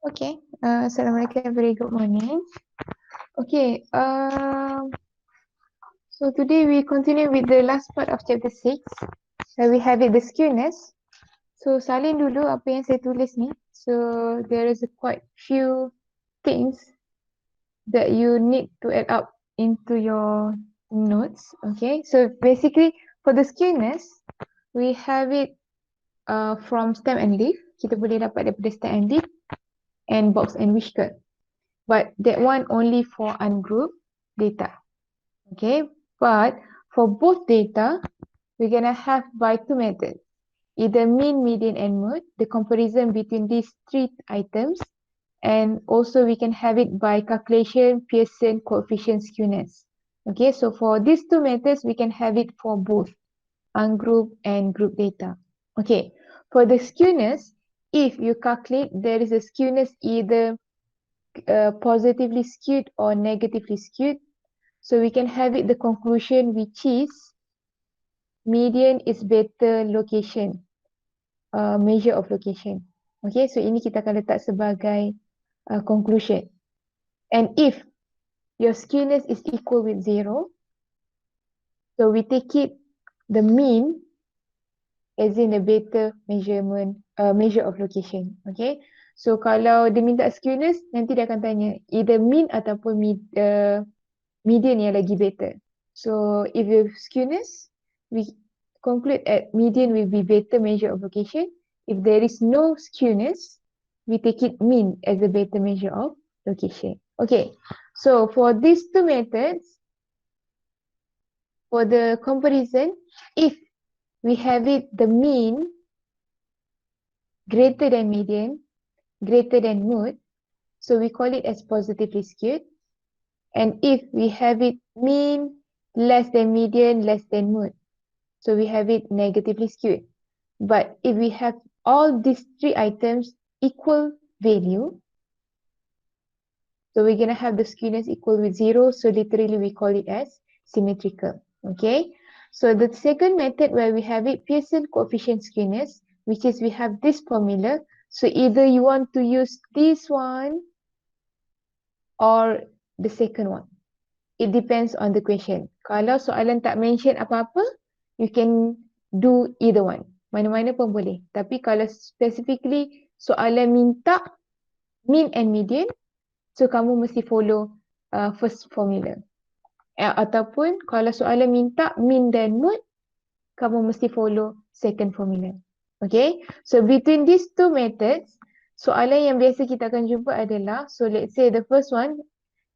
Okay. Assalamualaikum. Very good morning. Okay. So today we continue with the last part of chapter 6. Where we have it the skewness. So salin dulu apa yang saya tulis ni. So there is a quite few things that you need to add up into your notes. Okay. So basically for the skewness, we have it from stem and leaf. Kita boleh dapat daripada stem and leaf and box and whisker. But that one only for ungrouped data. Okay, but for both data, we're gonna have by two methods. Either mean, median, and mode, the comparison between these three items, and also we can have it by calculation Pearson coefficient skewness. Okay, so for these two methods, we can have it for both ungrouped and group data. Okay, for the skewness, if you calculate, there is a skewness either positively skewed or negatively skewed. So we can have it the conclusion which is median is better location, measure of location. Okay, so ini kita akan letak sebagai conclusion. And if your skewness is equal with 0, so we take it the mean as in a better measurement, measure of location. Okay, so kalau dia minta skewness, nanti dia akan tanya either mean ataupun median yang lagi better. So if you have skewness, we conclude at median will be better measure of location. If there is no skewness, we take it mean as a better measure of location. Okay, so for these two methods, for the comparison, if we have it the mean greater than median, greater than mode, so we call it as positively skewed. And if we have it mean less than median, less than mode, so we have it negatively skewed. But if we have all these three items equal value, so we're going to have the skewness equal with 0. So literally we call it as symmetrical. Okay. So the second method where we have it Pearson coefficient skewness, which is we have this formula. So either you want to use this one or the second one. It depends on the question. Kalau soalan tak mention apa-apa, you can do either one. Mana-mana pun boleh. Tapi kalau specifically soalan minta mean and median, so kamu mesti follow first formula. Ataupun kalau soalan minta mean dan mode, kamu mesti follow second formula. Okay, so between these two methods, soalan yang biasa kita akan jumpa adalah, so let's say the first one,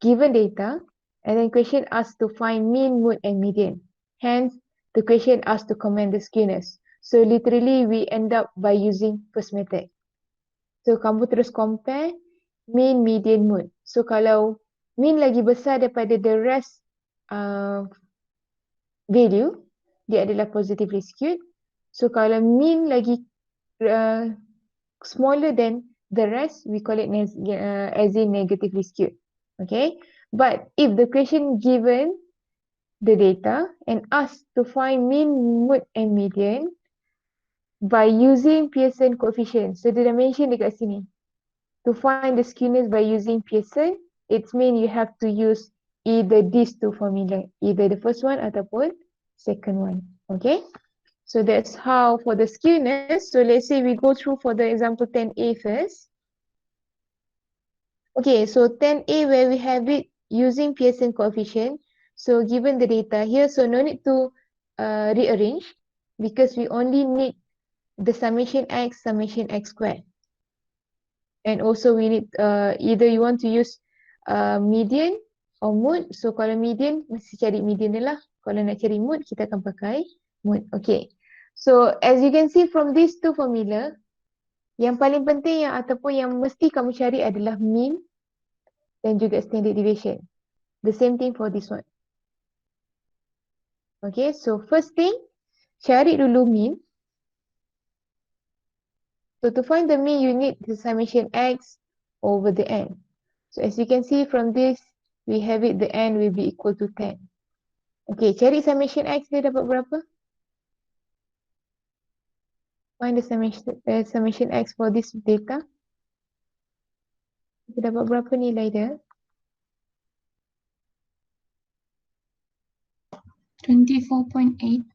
given data, and then question asked to find mean, mode, and median. Hence, the question asked to comment the skewness. So literally, we end up by using first method. So kamu terus compare mean, median, mode. So kalau mean lagi besar daripada the rest value, dia adalah positively skewed. So kalau mean lagi smaller than the rest, we call it as in negatively skewed. Okay, but if the question given the data and asked to find mean, mode, and median by using Pearson coefficient, so dia dah mention dekat sini, to find the skewness by using Pearson, it means you have to use either these two formula, either the first one ataupun second one. Okay, so that's how for the skewness. So let's say we go through for the example 10A first. Okay, so 10A where we have it using Pearson coefficient. So given the data here, so no need to rearrange because we only need the summation x squared. And also we need either you want to use median or mode. So kalau median, mesti cari median lah. Kalau nak cari mode, kita akan pakai mode. Okay. So as you can see from these two formula, yang paling penting yang ataupun yang mesti kamu cari adalah mean dan juga standard deviation. The same thing for this one. Okay, so first thing, cari dulu mean. So to find the mean, you need the summation x over the n. So as you can see from this, we have it, the n will be equal to 10. Okay, cari summation x dia dapat berapa? Find the summation x for this data. dapat berapa nilai dia? 24.8.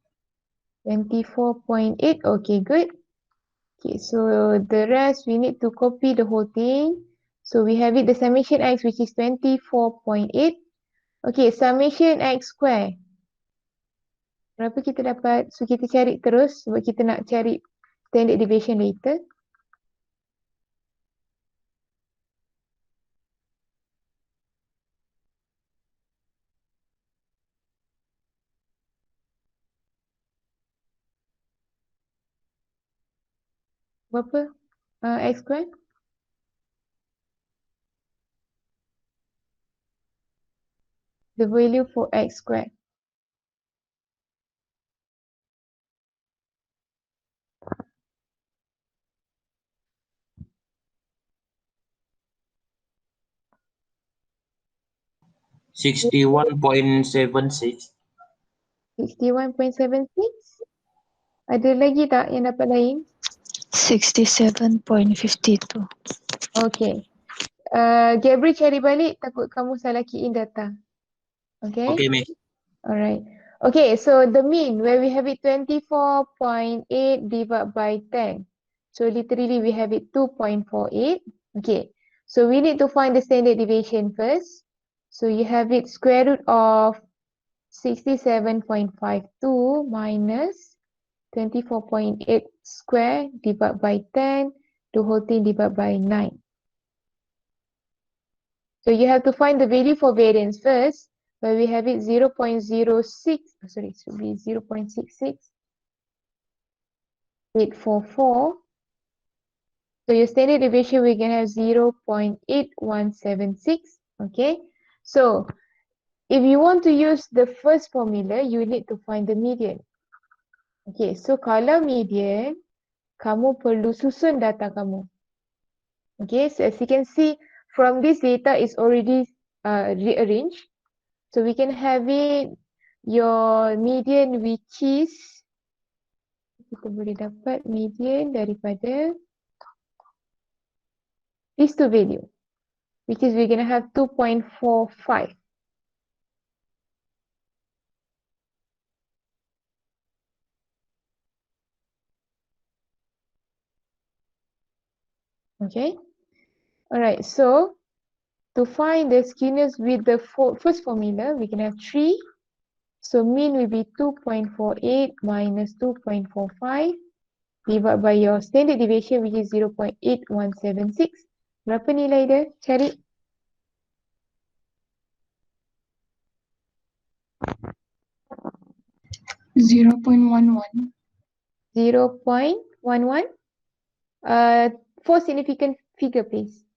24.8. Okay, good. Okay, so the rest we need to copy the whole thing. So we have it the summation x which is 24.8. Okay, summation x square. Berapa kita dapat? So kita cari terus sebab kita nak cari standard deviation later. Berapa? X square? The value for x square. $61.76. 61.76. Ada lagi tak yang dapat lain? 67.52. Okay. Gabriel cari balik, takut kamu salah key in data. Okay? Okay, Miss. Alright. Okay, so the mean where we have it 24.8 divided by 10. So literally we have it 2.48. Okay. So we need to find the standard deviation first. So you have it square root of 67.52 minus 24.8 square divided by 10, the whole thing divided by 9. So you have to find the value for variance first, where we have it 0.06, sorry, it should be 0.66844. So your standard deviation, we can have 0.8176, okay? So if you want to use the first formula, you need to find the median. Okay, so kalau median, kamu perlu susun data kamu. Okay, so as you can see, from this data is already rearranged. So we can have it your median which is, kita boleh dapat median daripada these two value, which is we're going to have 2.45. Okay. Alright, so to find the skewness with the first formula, we can have 3. So mean will be 2.48 minus 2.45 divided by your standard deviation which is 0.8176. Berapa nilai dia? Cari. 0.11. 0.11. Four significant figure please.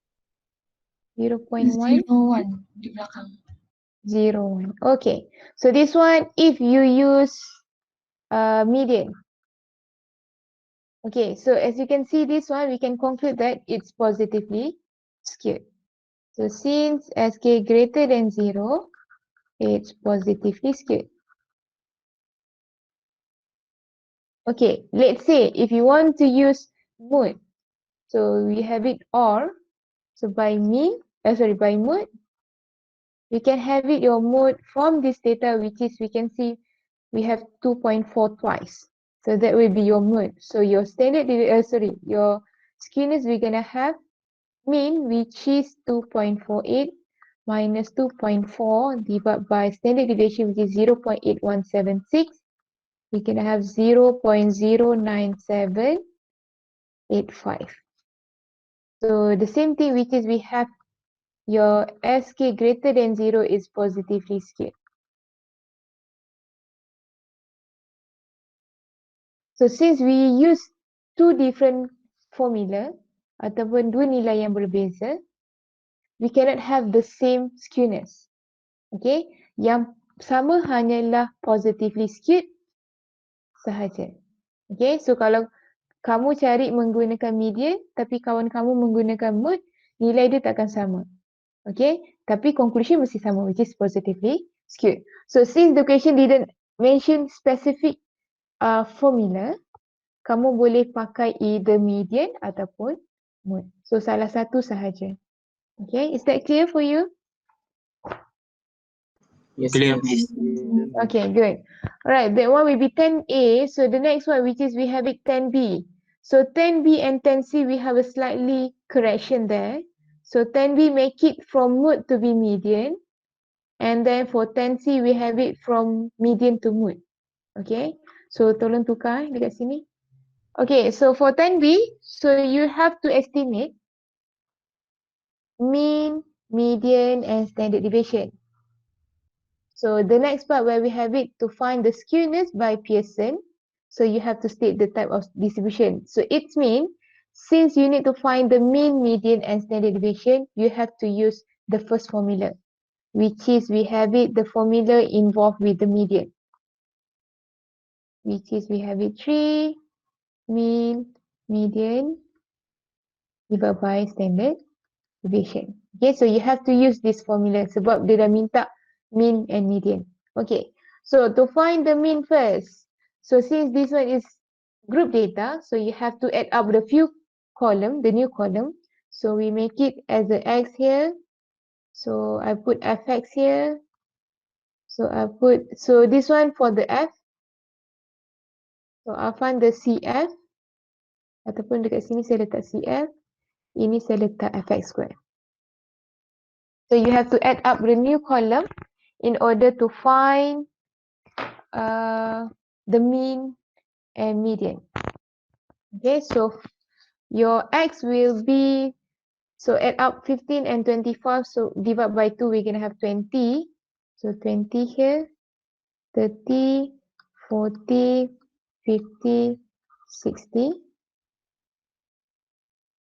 0.1. 01 di belakang. 0.1. Okay. So this one, if you use median. Okay, so as you can see this one, we can conclude that it's positively skewed. So since SK greater than 0, it's positively skewed. Okay, let's say if you want to use mode, so we have it or, so by by mode, we can have it your mode from this data, which is we can see we have 2.4 twice. So that will be your mode. So your standard, your skewness, we're gonna have mean, which is 2.48 minus 2.4 divided by standard deviation, which is 0.8176. We can have 0.09785. So the same thing, which is we have your SK greater than 0 is positively skewed. So since we use two different formula ataupun dua nilai yang berbeza, we cannot have the same skewness. Okay, yang sama hanyalah positively skewed sahaja. Okay, so kalau kamu cari menggunakan median tapi kawan kamu menggunakan mode, nilai dia takkan sama. Okay, tapi conclusion mesti sama, which is positively skewed. So since the question didn't mention specific formula, kamu boleh pakai either median ataupun mode. So salah satu sahaja. Okay, is that clear for you? Yes, Clear, miss. miss. Okay, good. All right, that one will be 10A. So the next one, which is we have it 10B. So 10B and 10C, we have a slightly correction there. So 10B make it from mood to be median. And then for 10C, we have it from median to mood. Okay, so tolong tukar dekat sini. Okay, so for 10B, so you have to estimate mean, median, and standard deviation. So the next part where we have it to find the skewness by Pearson. So you have to state the type of distribution. So it means since you need to find the mean, median, and standard deviation, you have to use the first formula, which is we have it the formula involved with the median, which is we have it 3 mean, median divided by standard deviation. Okay, so you have to use this formula sebab dia dah minta mean and median. Okay, so to find the mean first. So since this one is group data, so you have to add up the few column, the new column. So we make it as a X here. So I put fx here. So this one for the F. So I find the CF. Ataupun dekat sini saya letak CF. Ini saya letak fx square. So you have to add up the new column in order to find the mean and median. Okay, so your X will be, so add up 15 and 25, so divide by 2, we're going to have 20. So 20 here, 30, 40, 50, 60.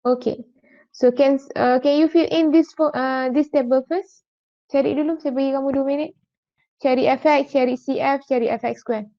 Okay, so can you fill in this table first? Cari dulu, saya bagi kamu 2 minit. Cari fx, cari cf, cari fx square.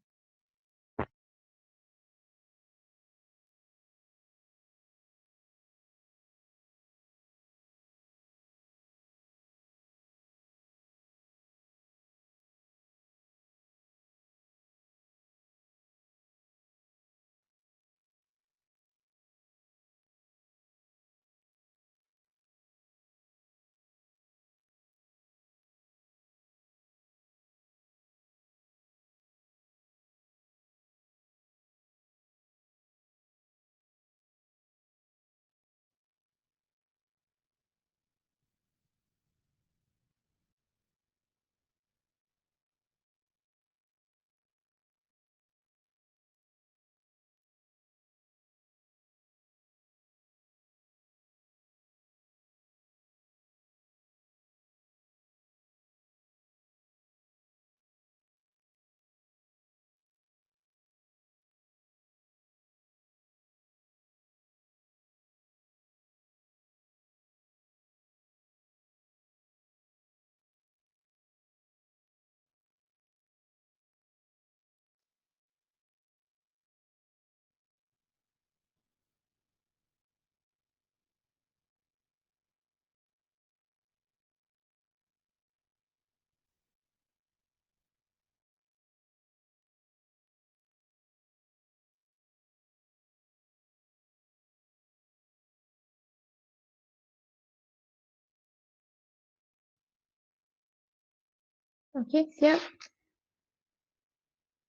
Okay, siap.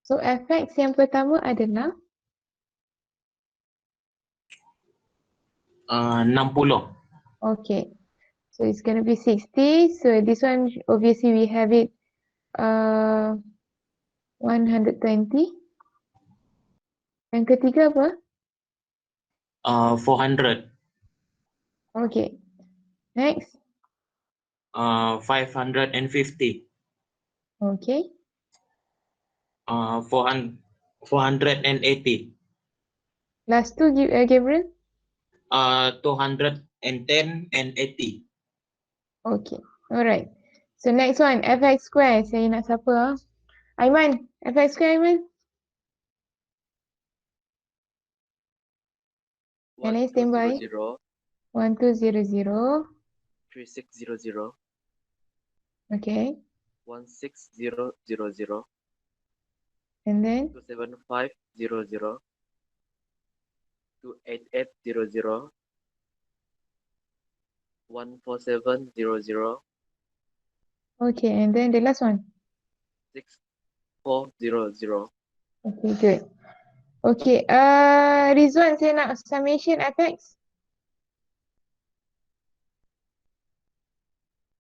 So fx yang pertama adalah 60. okay. So it's gonna be 60. So this one obviously we have it 120. Yang ketiga apa? 400. Okay. Next. 550. Okay. 480. Last two Gabriel. 210 and 80. Okay. Alright. So next one fx square. Saya nak siapa ah? Aiman. Fx square Aiman. Can I stand by? 1200. 3600 Okay. 16000 And then 27500 28800 14700. Okay, and then the last one. 6400. Okay, good. Okay, Rizwan, saya nak summation FX.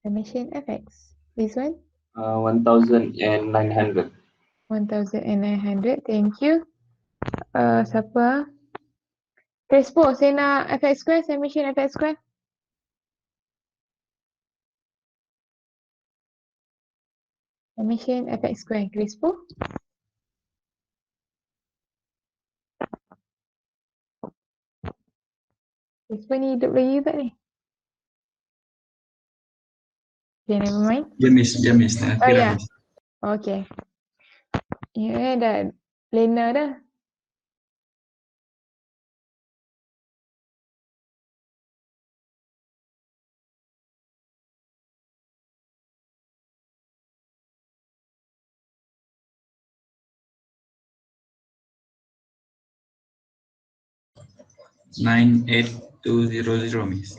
Summation FX. Rizwan, 1,900. 1,900. Thank you. Siapa? Crespo, saya nak FX square, summation FX square. Summation FX square, Crespo. Crespo ni hidup lagi tak ni? Okay, never mind. Ya, Miss. Tengah Oh, kira, ya. Miss. Okay. Ya, dah lena dah. Nine eight two zero, Miss.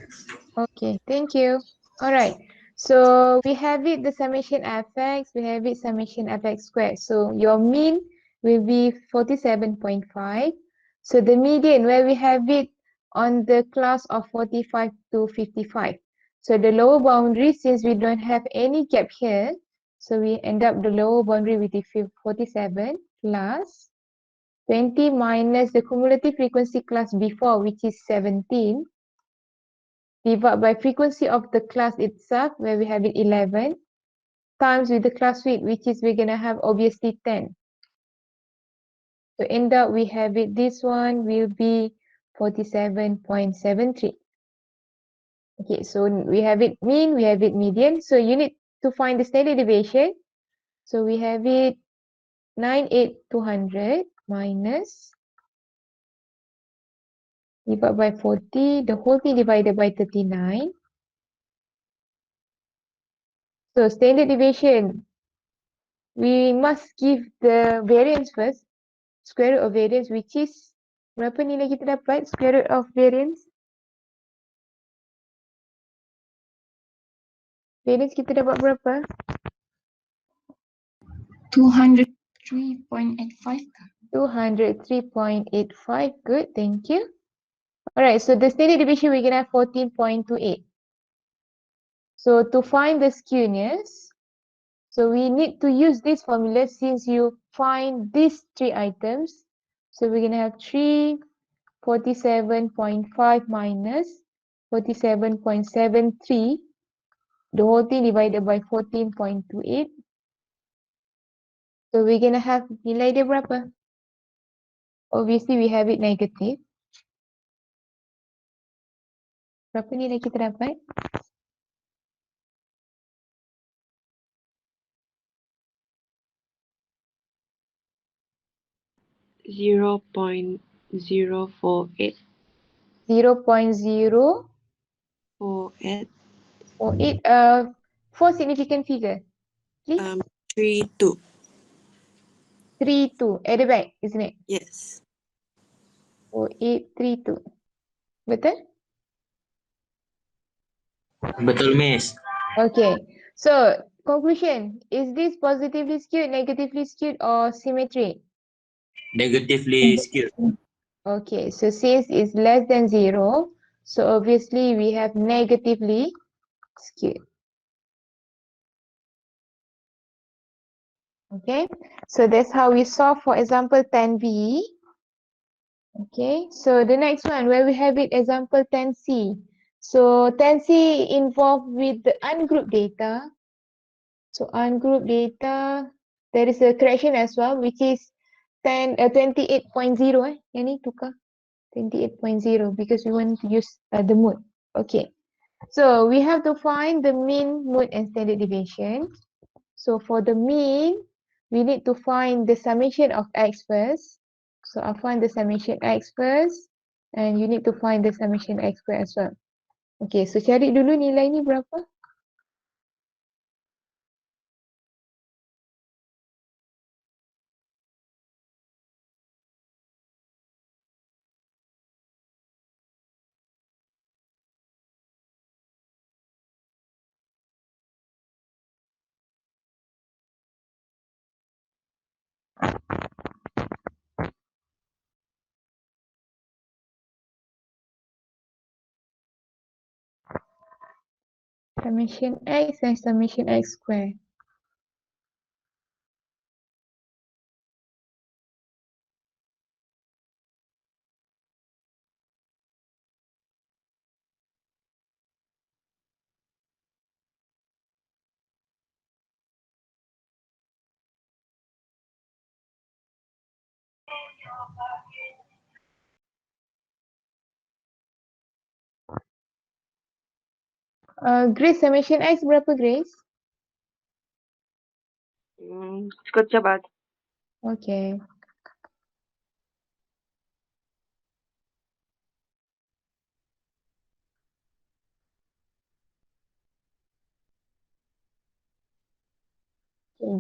Okay, thank you. All right. So we have it the summation fx, we have it summation fx squared. So your mean will be 47.5. So the median where we have it on the class of 45 to 55. So the lower boundary, since we don't have any gap here, so we end up the lower boundary with the 47 plus 20 minus the cumulative frequency class before, which is 17, divide by frequency of the class itself, where we have it 11, times with the class width, which is we're gonna have obviously 10. So end up we have it, this one will be 47.73. Okay, so we have it mean, we have it median. So you need to find the standard deviation. So we have it 98,200 minus divided by 40, the whole thing divided by 39. So standard deviation, we must give the variance first, square root of variance, which is berapa nilai kita dapat square root of variance? Variance kita dapat berapa? 203.85. 203.85. Good, thank you. Alright, so the standard deviation we're gonna have 14.28. So to find the skewness, so we need to use this formula since you find these three items. So we're gonna have 47.5 minus 47.73, the whole thing divided by 14.28. So we're gonna have nilai dia berapa? Obviously we have it negative. Berapa nilai kita dapat? Zero point zero four eight 0.048. 48 Four significant figure. Please. 32. 32 at the back, isn't it? Yes. 4832. Betul? Betul, Miss. Okay. So conclusion, is this positively skewed, negatively skewed, or symmetric? Negatively skewed. Okay, so since it's less than 0, so obviously we have negatively skewed. Okay, so that's how we solve for example 10b. Okay, so the next one where we have it example 10c. So 10c involved with the ungrouped data. So ungrouped data, there is a correction as well, which is 28.0 yang ni tukar 28.0 because we want to use the mode. Okay, so we have to find the mean, mode and standard deviation. So for the mean, we need to find the summation of x first. So I'll find the summation x first, and you need to find the summation x square as well. Okay, so cari dulu nilai ni berapa? Summation X and summation X square. Grace, summation X berapa, Grace? Sekejap ah. Okay.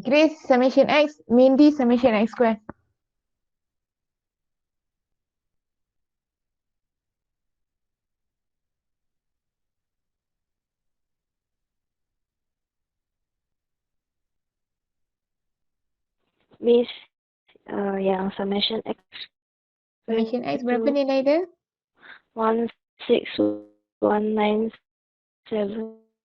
Grace, summation X, Mindy, summation X square. Miss, yang summation X Summation X berapa nilai dia? 16197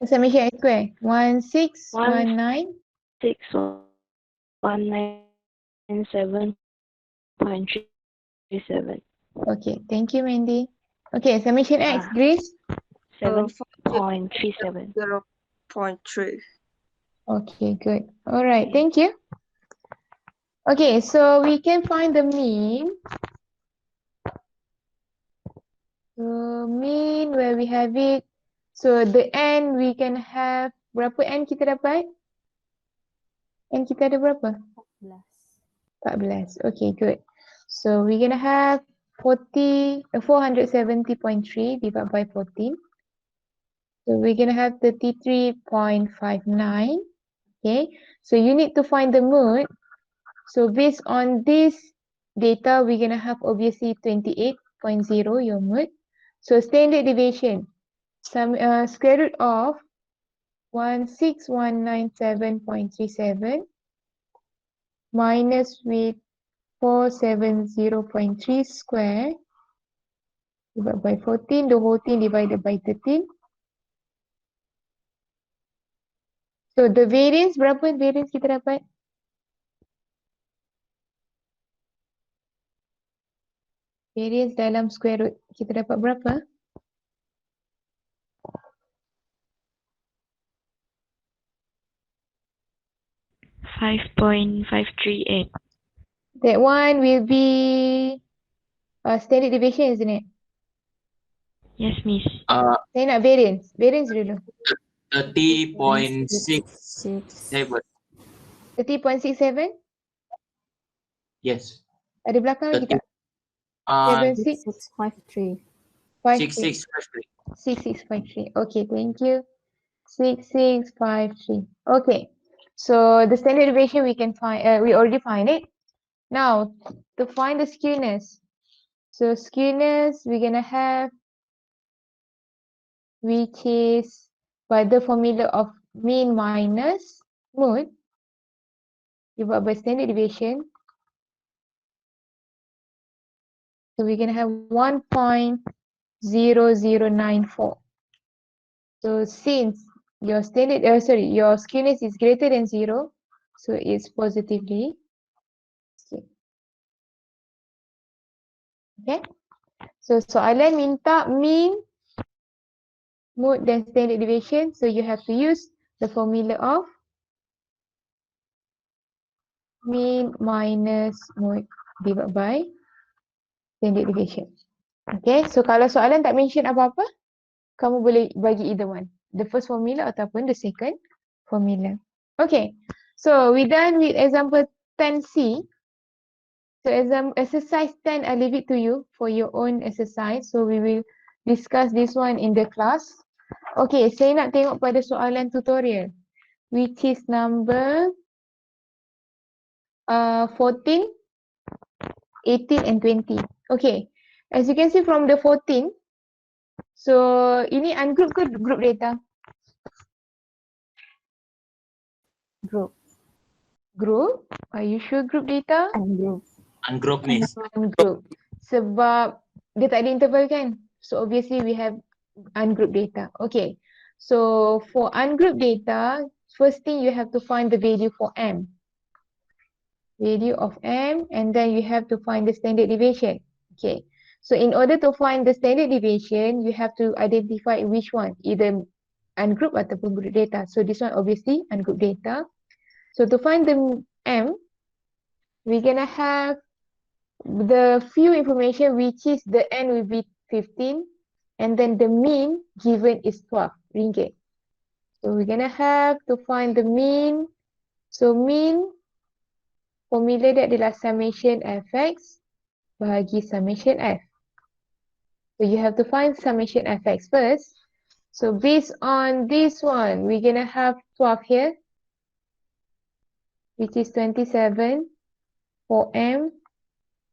Summation X square. 1619. 6197.37. Okay, thank you, Mandy. Okay, summation X, Grace. 7.37. 0.3. Okay, good. All right, thank you. Okay, so we can find the mean. So mean where we have it. So the n we can have berapa n kita dapat? N kita ada berapa? 14. Okay, good. So we're gonna have 470.3 divided by 14. So we're gonna have 33.59. Okay, so you need to find the mood. So based on this data, we're gonna have obviously 28.0 your mood. So standard deviation, square root of 16197.37 minus with 470.3 square divided by 14, the whole thing divided by 13. So the variance, berapa variance kita dapat? Variance dalam square root kita dapat berapa? $5.538. That one will be standard deviation, isn't it? Yes, Miss. Saya nak variance. Variance dulu. 30.67. 30.67? Yes. Ada belakang lagi tak? 6653. 6653. Okay, thank you. 6653. Okay. So the standard deviation we can find, we already find it. Now, to find the skewness. So skewness, we're gonna have, which is by the formula of mean minus mode divided by standard deviation. So we're gonna have 1.0094. So since your standard, your skewness is greater than 0, so it's positively skewed. Okay. So soalan minta mean, mode dan standard deviation. So you have to use the formula of mean minus mode divided by standard deviation. Okay, so kalau soalan tak mention apa-apa, kamu boleh bagi either one. The first formula ataupun the second formula. Okay, so we done with example 10C. So exercise 10, I leave it to you for your own exercise. So we will discuss this one in the class. Okay, saya nak tengok pada soalan tutorial, which is number 14, 18 and 20. Okay, as you can see from the 14, so ini ungroup ke group data? Group. Group? Are you sure group data? Ungroup. Ungroup, Miss. Ungroup. Sebab dia tak ada interval kan? So obviously we have ungroup data. Okay. So for ungrouped data, first thing you have to find the value for M. Value of M, and then you have to find the standard deviation. Okay. So in order to find the standard deviation, you have to identify which one, either ungrouped ataupun group data. So this one obviously ungrouped data. So to find the M, we're gonna have the few information, which is the N will be 15, and then the mean given is 12 ringgit. So we're gonna have to find the mean. So mean formula dia adalah summation fx bahagi summation f. So you have to find summation fx first. So based on this one, we're gonna have 12 here, which is 27 for M.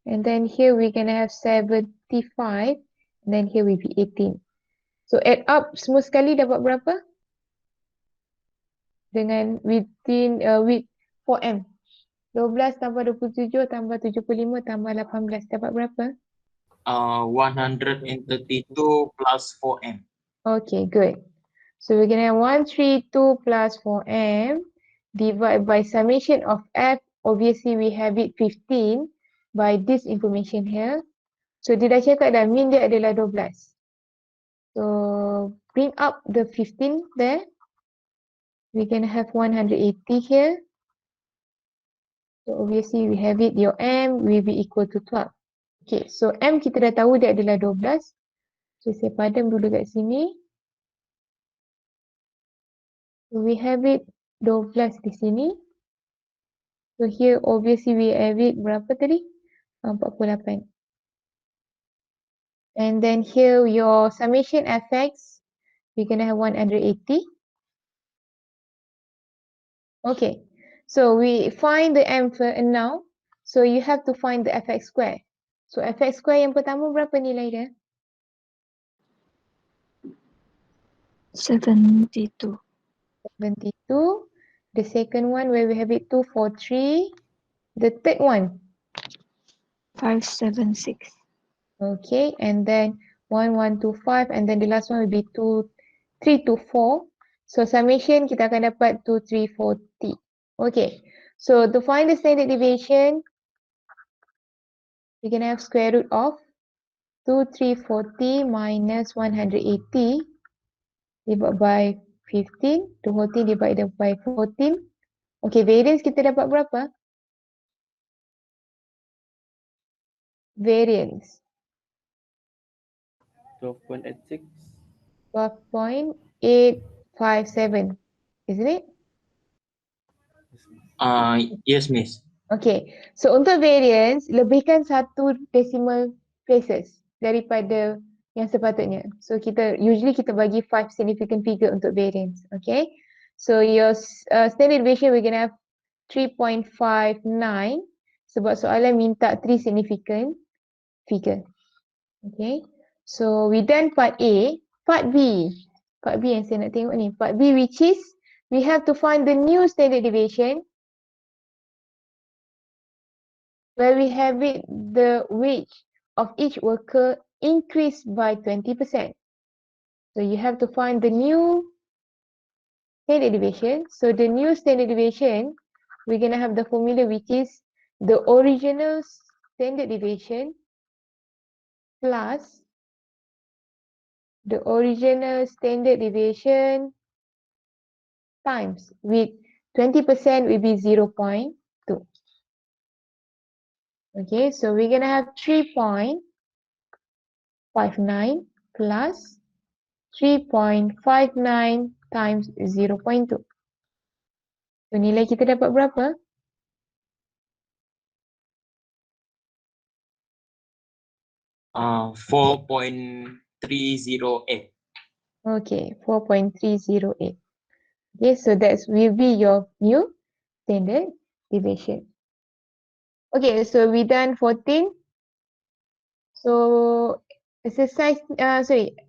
And then here we're gonna have 75, and then here will be 18. So add up semua sekali dapat berapa? Dengan within with 4M. 12 tambah 27 tambah 75 tambah 18 dapat berapa? 132 plus 4M. Okay, good. So we're gonna have 132 plus 4M divided by summation of F. Obviously we have it 15 by this information here. So dia dah cakap dah mean dia adalah 12. So bring up the 15 there. We're gonna have 180 here. So obviously we have it, your M will be equal to 12. Okay, so M kita dah tahu dia adalah 12. So saya padam dulu kat sini. So we have it 12 di sini. So here obviously we have it berapa tadi? 48. And then here your summation fx, we're gonna have 180. Okay, so we find the M for now. So you have to find the fx square. So fx square yang pertama berapa nilai dia? 72. 72. The second one where we have it 243. The third one. 576. Okay, and then 1125, and then the last one will be 324. So summation kita akan dapat 2340. Okay, so to find the standard deviation, we can have square root of 2340 minus 180 divided by 15, 240 divided by 14. Okay, variance kita dapat berapa? Variance 12.86. 12.857, isn't it? Yes, Miss. Okay, so untuk variance, lebihkan satu decimal places daripada yang sepatutnya. So usually kita bagi 5 significant figure untuk variance, okay? So your standard deviation we're gonna have 3.59 sebab soalan minta 3 significant figure. Okay, so we done part A. Part B. Part B yang saya nak tengok ni. Part B, which is we have to find the new standard deviation where we have it the wage of each worker increased by 20%. So you have to find the new standard deviation. So the new standard deviation, we're gonna have the formula which is the original standard deviation plus the original standard deviation times with 20% will be 0.2. Okay, so we're gonna have 3.59 plus 3.59 times 0.2. So nilai kita dapat berapa? Uh, 4.308. Okay, 4.308. Okay, so that will be your new standard deviation. Okay, so we done 14. So exercise,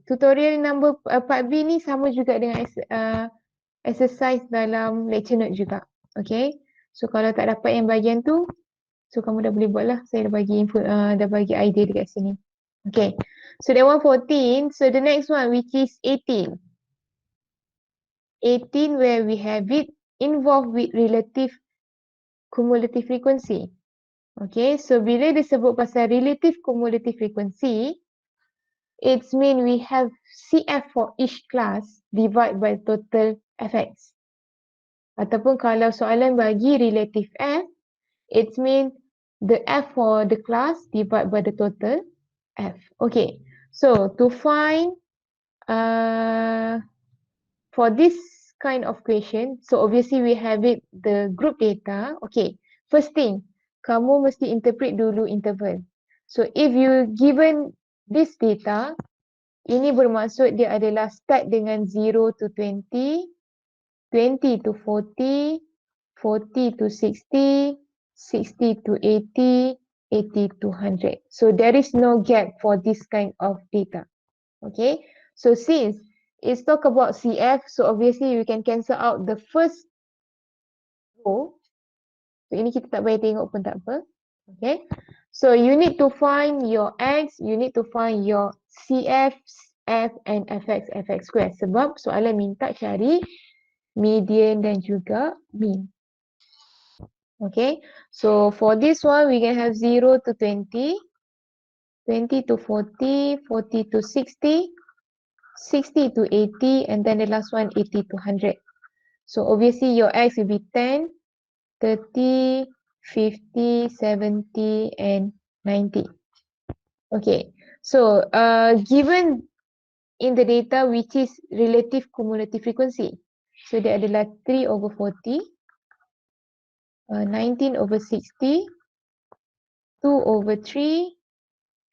tutorial number part B ni sama juga dengan exercise dalam lecture note juga. Okay, so kalau tak dapat yang bahagian tu, so kamu dah boleh buat lah. Saya dah bagi info, dah bagi idea dekat sini. Okay, so that one 14. So the next one which is 18. 18 where we have it involved with relative cumulative frequency. Okay, so bila disebut pasal relative cumulative frequency, it's mean we have CF for each class divide by total FX. Ataupun kalau soalan bagi relative F, it's mean the F for the class divide by the total F. Okay, so to find for this kind of question, so obviously we have it the group data. Okay, first thing, kamu mesti interpret dulu interval. So if you given this data, ini bermaksud dia adalah start dengan 0 to 20, 20 to 40, 40 to 60, 60 to 80, 80 to 100. So there is no gap for this kind of data. Okay, so since it's talk about CF, so obviously we can cancel out the first row. So ini kita tak payah tengok pun tak apa. Okay, so you need to find your X, you need to find your CF, F and FX square. Sebab soalan minta cari median dan juga mean. Okay, so for this one we can have 0 to 20, 20 to 40, 40 to 60, 60 to 80, and then the last one 80 to 100. So obviously your X will be 10, 30, 50, 70, and 90. Okay, so given in the data which is relative cumulative frequency, so dia adalah 3 over 40, 19 over 60, 2 over 3,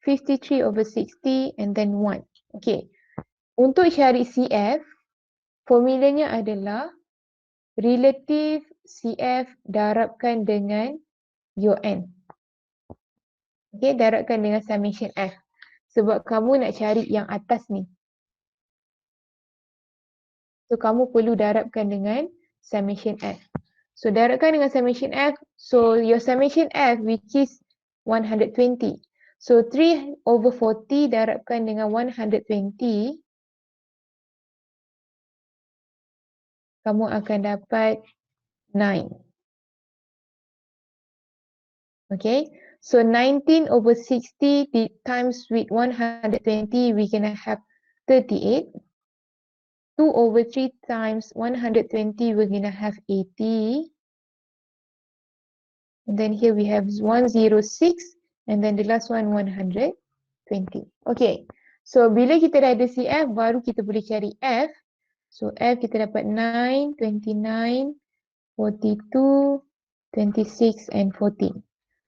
53 over 60, and then 1. Okay, untuk cari CF, formulanya adalah relative CF darabkan dengan your N. Okay, darabkan dengan summation F. Sebab kamu nak cari yang atas ni. So, kamu perlu darabkan dengan summation F. So, darabkan dengan summation F. So, your summation F which is 120. So, 3 over 40 darabkan dengan 120. Kamu akan dapat 9. Okay, so 19 over 60 times with 120, we're gonna have 38. 2 over 3 times 120, we're gonna have 80. And then here we have 106, and then the last one 120. Okay, so bila kita dah ada CF, baru kita boleh cari F. So F kita dapat 9, 29, 42, 26, and 14.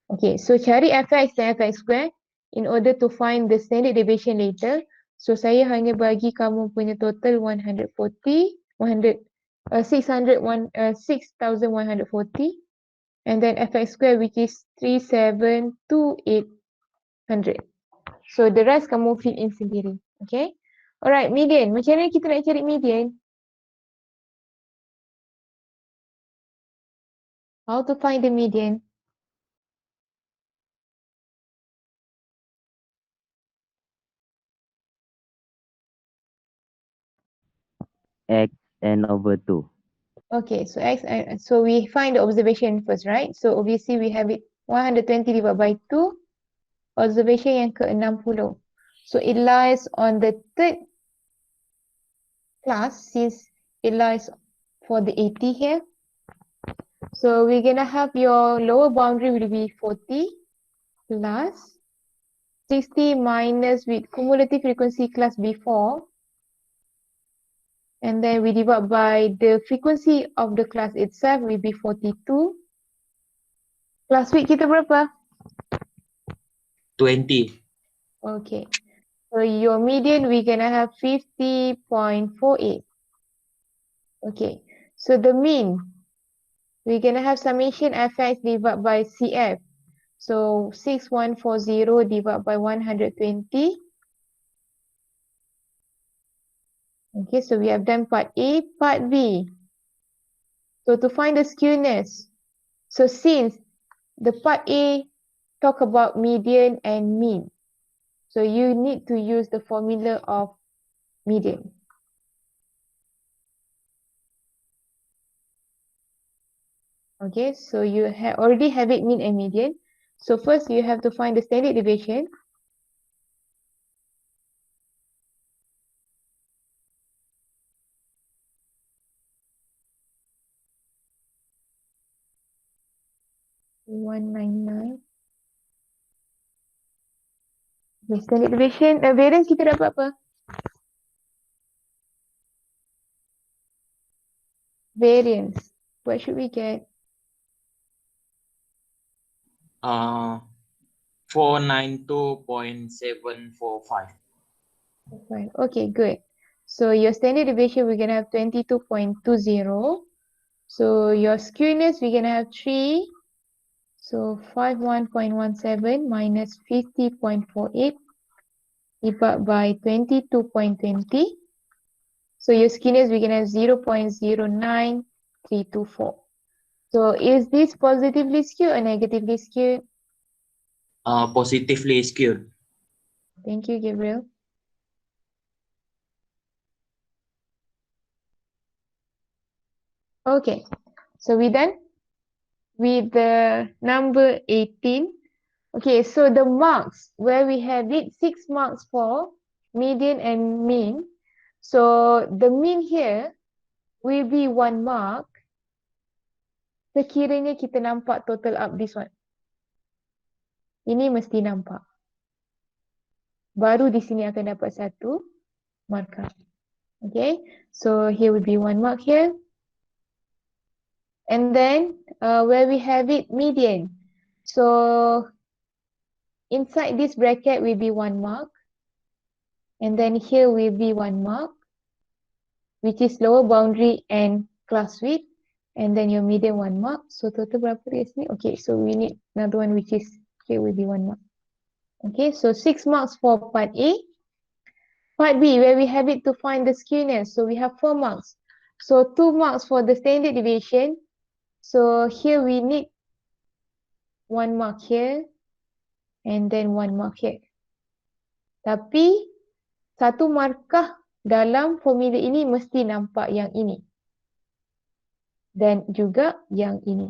Okay, so cari fx dan fx square in order to find the standard deviation later. So saya hanya bagi kamu punya total 6,140, and then fx square which is 372800. So the rest kamu fill in sendiri. Okay, alright, median. Macam mana kita nak cari median? How to find the median? X n over 2. Okay, so so we find the observation first, right? So obviously we have it 120 divided by 2. Observation yang ke-60. So it lies on the third class since it lies for the 80 here. So we're gonna have your lower boundary will be 40 plus 60 minus with cumulative frequency class before. And then we divide by the frequency of the class itself will be 42. Class width kita berapa? 20. Okay. So your median we're gonna have 50.48. Okay. So the mean we're gonna have summation fx divided by CF. So 6140 divided by 120. Okay, so we have done part A, part B. So to find the skewness, so since the part A talk about median and mean, so you need to use the formula of median. Okay, so you already have it mean and median. So first you have to find the standard deviation. (199). Okay, standard deviation. Variance kita dapat apa? Variance. What should we get? 492.745. Fine. Okay, good. So your standard deviation, we're gonna have 22.20. So your skewness, we're gonna have 3. So 51.17 minus 50.48 divided by 22.20. So your skewness, we're gonna have 0.09324. So is this positively skewed or negatively skewed? Positively skewed. Thank you, Gabriel. Okay, so we done with the number 18. Okay, so the marks where we have it 6 marks for median and mean. So the mean here will be 1 mark. Sekiranya kita nampak total up this one. Ini mesti nampak. Baru di sini akan dapat 1 markah. Okay, so here will be 1 mark here. And then where we have it median. So inside this bracket will be 1 mark. And then here will be 1 mark, which is lower boundary and class width. And then your median 1 mark. So total berapa di sini? Okay, so we need another one which is here will be 1 mark. Okay, so 6 marks for part A. Part B, where we have it to find the skewness. So we have 4 marks. So 2 marks for the standard deviation. So here we need 1 mark here. And then 1 mark here. Tapi 1 markah dalam formula ini mesti nampak yang ini. Dan juga yang ini.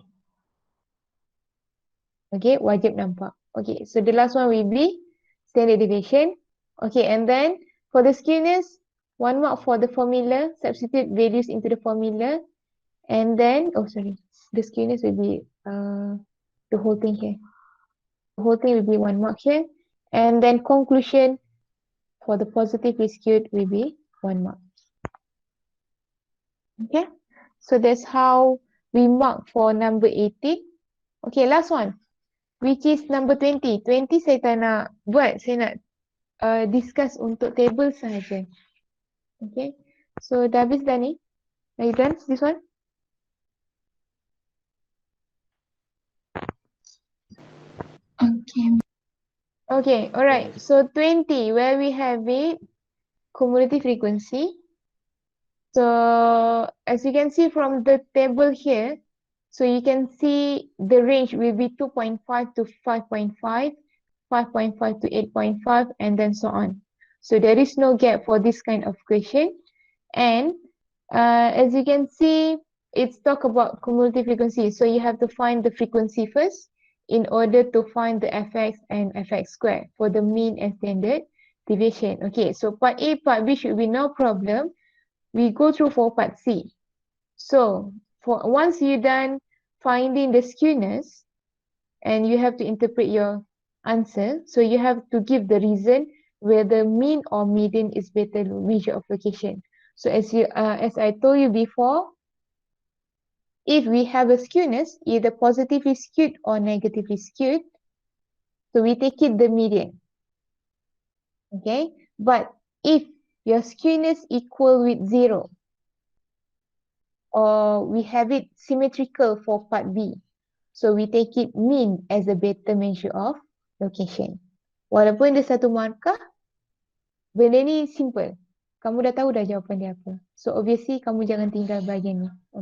Okay, wajib nampak. Okay, so the last one will be standard deviation. Okay, and then for the skewness, 1 mark for the formula, substitute values into the formula. And then, the skewness will be the whole thing here. The whole thing will be 1 mark here. And then conclusion for the positively skewed will be 1 mark. Okay, so that's how we mark for number 18. Okay, last one, which is number 20. 20 saya tak nak buat, saya nak discuss untuk table sahaja. Okay, so dah habis dah ni? Are you done this one? Okay. Okay, alright. So 20, where we have it, cumulative frequency. So as you can see from the table here, so you can see the range will be 2.5 to 5.5, 5.5 to 8.5, and then so on. So there is no gap for this kind of question. And as you can see, it's talk about cumulative frequency. So you have to find the frequency first in order to find the fx and fx squared for the mean and standard deviation. Okay, so part A, part B should be no problem. We go through for part C. So for once you done finding the skewness and you have to interpret your answer, so you have to give the reason whether mean or median is better measure of location. So as I told you before, if we have a skewness, either positively skewed or negatively skewed, so we take it the median. Okay, but if your skewness equal with 0, or we have it symmetrical for part B, so we take it mean as a better measure of location. Walaupun dia 1 markah, benda ni simple. Kamu dah tahu dah jawapan dia apa. So obviously kamu jangan tinggal bahagian ni. Okay.